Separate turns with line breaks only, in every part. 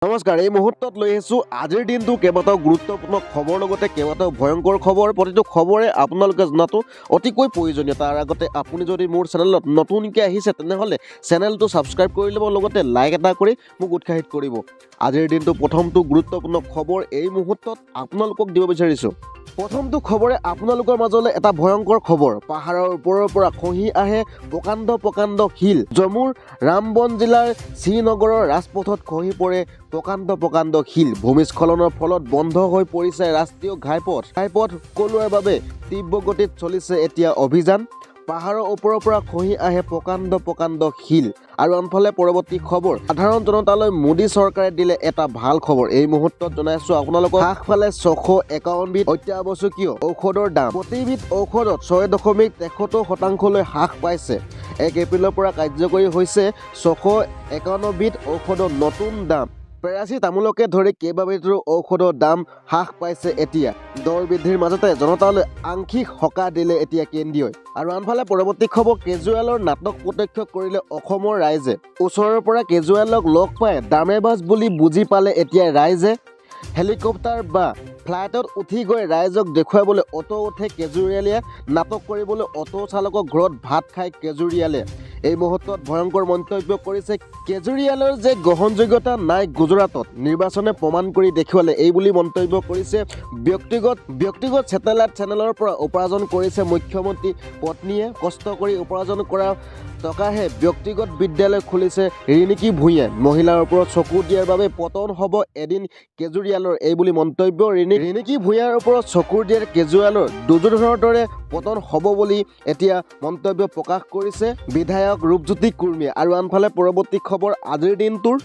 নমস্কাৰ, এই মুহূৰ্তত লৈ আহিছোঁ আজিৰ দিনটো কেইবাটাও গুৰুত্বপূৰ্ণ খবৰ লগতে কেইবাটাও ভয়ংকৰ খবৰ। প্ৰতিটো খবৰে আপোনালোকে জনাটো অতিকৈ প্ৰয়োজনীয়। তাৰ আগতে আপুনি যদি মোৰ চেনেলত নতুনকৈ আহিছে তেনেহ'লে চেনেলটো ছাবস্ক্ৰাইব কৰি ল'ব, লগতে লাইক এটা কৰি মোক উৎসাহিত কৰিব। আজিৰ দিনটো প্ৰথমটো গুৰুত্বপূৰ্ণ খবৰ এই মুহূৰ্তত আপোনালোকক দিব বিচাৰিছোঁ। প্ৰথমটো খবৰে আপোনালোকৰ মাজলৈ এটা ভয়ংকৰ খবৰ। পাহাৰৰ ওপৰৰ পৰা খহি আহে প্ৰকাণ্ড শিল। জম্মুৰ ৰামবন জিলাৰ শ্ৰীনগৰৰ ৰাজপথত খহি পৰে প্ৰকাণ্ড শিল। ভূমিস্খলনৰ ফলত বন্ধ হৈ পৰিছে ৰাষ্ট্ৰীয় ঘাইপথ সকলোৰে বাবে তীব্ৰ গতিত চলিছে এতিয়া অভিযান। পাহাৰৰ ওপৰৰ পৰা খহি আহে প্ৰকাণ্ড শিল। আৰু আনফালে পৰৱৰ্তী খবৰ, সাধাৰণ জনতালৈ মোদী চৰকাৰে দিলে এটা ভাল খবৰ। এই মুহূৰ্তত জনাইছোঁ আপোনালোকক হ্ৰাস পালে 651 বিধ অত্যাৱশ্যকীয় ঔষধৰ দাম। প্ৰতিবিধ ঔষধত 6.73% হ্ৰাস পাইছে। 1 এপ্ৰিলৰ পৰা কাৰ্যকৰী হৈছে 651 বিধ ঔষধৰ নতুন দাম। পেৰাচিটামলকে ধৰি কেইবাবিধৰো ঔষধৰ দাম হ্ৰাস পাইছে এতিয়া। দৰ বৃদ্ধিৰ মাজতে জনতালৈ আংশিক সকাহ দিলে এতিয়া কেন্দ্ৰই। আৰু আনফালে পৰৱৰ্তী খবৰ, কেজৰিৱালৰ নাটক প্ৰত্যক্ষ কৰিলে অসমৰ ৰাইজে। ওচৰৰ পৰা কেজৰিৱালক লগ পাই দামেবাজ বুলি বুজি পালে এতিয়া ৰাইজে। হেলিকপ্টাৰ বা ফ্লাইটত উঠি গৈ ৰাইজক দেখুৱাবলৈ অটো উঠে কেজৰিৱালে। নাটক কৰিবলৈ অটো চালকৰ ঘৰত ভাত খায় কেজৰিৱালে। এই মুহূৰ্তত ভয়ংকৰ মন্তব্য কৰিছে কেজৰিৱালৰ যে গ্ৰহণযোগ্যতা নাই গুজৰাটত, নিৰ্বাচনে প্ৰমাণ কৰি দেখুৱালে, এই বুলি মন্তব্য কৰিছে। ব্যক্তিগত ছেটেলাইট চেনেলৰ পৰা উপাৰ্জন কৰিছে মুখ্যমন্ত্ৰী পত্নীয়ে। কষ্ট কৰি উপাৰ্জন কৰা টকাহে ব্যক্তিগত বিদ্যালয় খুলিছে ৰিণিকী ভূঞাই। মহিলাৰ ওপৰত চকু দিয়াৰ বাবে পতন হ'ব এদিন কেজৰিৱালৰ, এই বুলি মন্তব্য। ৰিণিকী ভূঞাৰ ওপৰত চকু দিয়াৰ কেজৰিৱালৰ দুৰ্যোধনৰ দৰে পতন হ'ব বুলি এতিয়া মন্তব্য প্ৰকাশ কৰিছে বিধায়ক ৰূপজ্যোতি কুৰ্মীয়ে। আৰু আনফালে পৰৱৰ্তী খবৰ, আজিৰ দিনটোৰ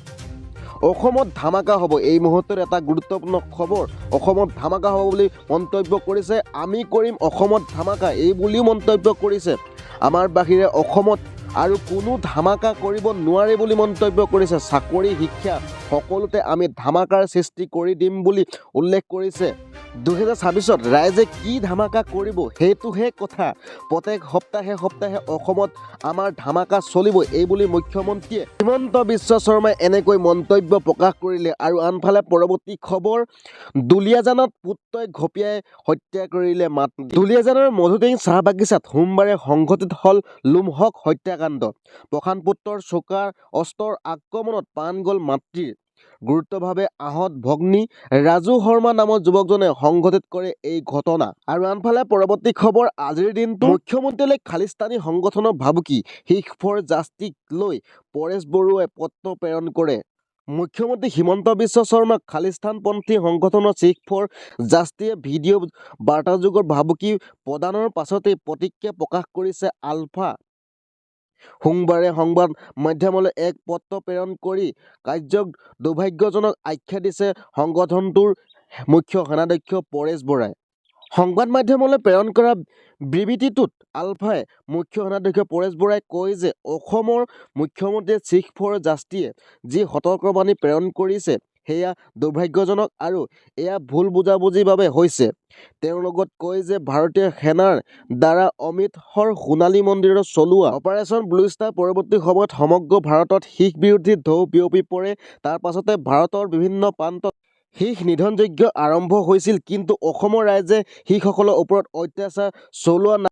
অসমত ধামাকা হ'ব। এই মুহূৰ্তত এটা গুৰুত্বপূৰ্ণ খবৰ, অসমত ধামাকা হ'ব বুলি মন্তব্য কৰিছে। আমি কৰিম অসমত ধামাকা, এই বুলিও মন্তব্য কৰিছে। আমাৰ বাহিৰে অসমত আৰু কোনো ধামাকা কৰিব নোৱাৰে বুলি মন্তব্য কৰিছে। চাকৰি, শিক্ষা সকলোতে আমি ধামাকাৰ সৃষ্টি কৰি দিম বুলি উল্লেখ কৰিছে। 2026ত ৰাইজে কি ধামাকা কৰিব সেইটোহে কথা। প্ৰত্যেক সপ্তাহে অসমত আমাৰ ধামাকা চলিব, এই বুলি মুখ্যমন্ত্ৰীয়ে হিমন্ত বিশ্ব শৰ্মাই এনেকৈ মন্তব্য প্ৰকাশ কৰিলে। আৰু আনফালে পৰৱৰ্তী খবৰ, দুলীয়াজানত পুত্ৰই ঘপিয়াই হত্যা কৰিলে মাতৃ। দুলীয়াজানৰ মধুটিং চাহ বাগিচাত সোমবাৰে সংঘটিত হ'ল লোমহক হত্যাকাণ্ড। প্ৰশান্ত পুত্ৰৰ চোকা অস্ত্ৰৰ আক্ৰমণত প্ৰাণ গ'ল মাতৃৰ। গুৰুতৰভাৱে আহত ভগ্নী ৰাজু শৰ্মা নামৰ যুৱকজনে সংঘটিত কৰে এই ঘটনা। আৰু আনফালে পৰৱৰ্তী খবৰ, আজিৰ দিনটো মুখ্যমন্ত্ৰীলৈ খালিস্তানী সংগঠনৰ ভাবুকি। শিখ ফৰ জাষ্টিক লৈ পৰেশ বৰুৱাই পত্ৰ প্ৰেৰণ কৰে। মুখ্যমন্ত্ৰী হিমন্ত বিশ্ব শৰ্মাক খালিস্তানপন্থী সংগঠনৰ শিখ ফৰ জাষ্টিছে ভিডিঅ' বাৰ্তাযোগৰ ভাবুকি প্ৰদানৰ পাছতেই প্ৰতিক্ৰিয়া প্ৰকাশ কৰিছে আলফা। সোমবাৰে সংবাদ মাধ্যমলৈ এক পত্ৰ প্ৰেৰণ কৰি কাৰ্যক দুৰ্ভাগ্যজনক আখ্যা দিছে সংগঠনটোৰ মুখ্য সেনাধ্যক্ষ পৰেশ বৰাই। সংবাদ মাধ্যমলৈ প্ৰেৰণ কৰা বিবৃতিটোত আলফাই মুখ্য সেনাধ্যক্ষ পৰেশ বৰাই কয় যে অসমৰ মুখ্যমন্ত্ৰীয়ে শিখ ফৰ জাষ্টিছে যি সতৰ্কবাণী প্ৰেৰণ কৰিছে সেয়া দুৰ্ভাগ্যজনক আৰু এয়া ভুল বুজাবুজিৰ বাবে হৈছে। তেওঁৰ লগত কয় যে ভাৰতীয় সেনাৰ দ্বাৰা অমৃতসৰ সোণালী মন্দিৰত চলোৱা অপাৰেশ্যন ব্লু ষ্টাৰ পৰৱৰ্তী সময়ত সমগ্ৰ ভাৰতত শিখ বিৰোধী ঢৌ বিয়পি পৰে। তাৰ পাছতে ভাৰতৰ বিভিন্ন প্ৰান্তত শিখ নিধনযজ্ঞ আৰম্ভ হৈছিল। কিন্তু অসমৰ ৰাইজে শিখসকলৰ ওপৰত অত্যাচাৰ চলোৱা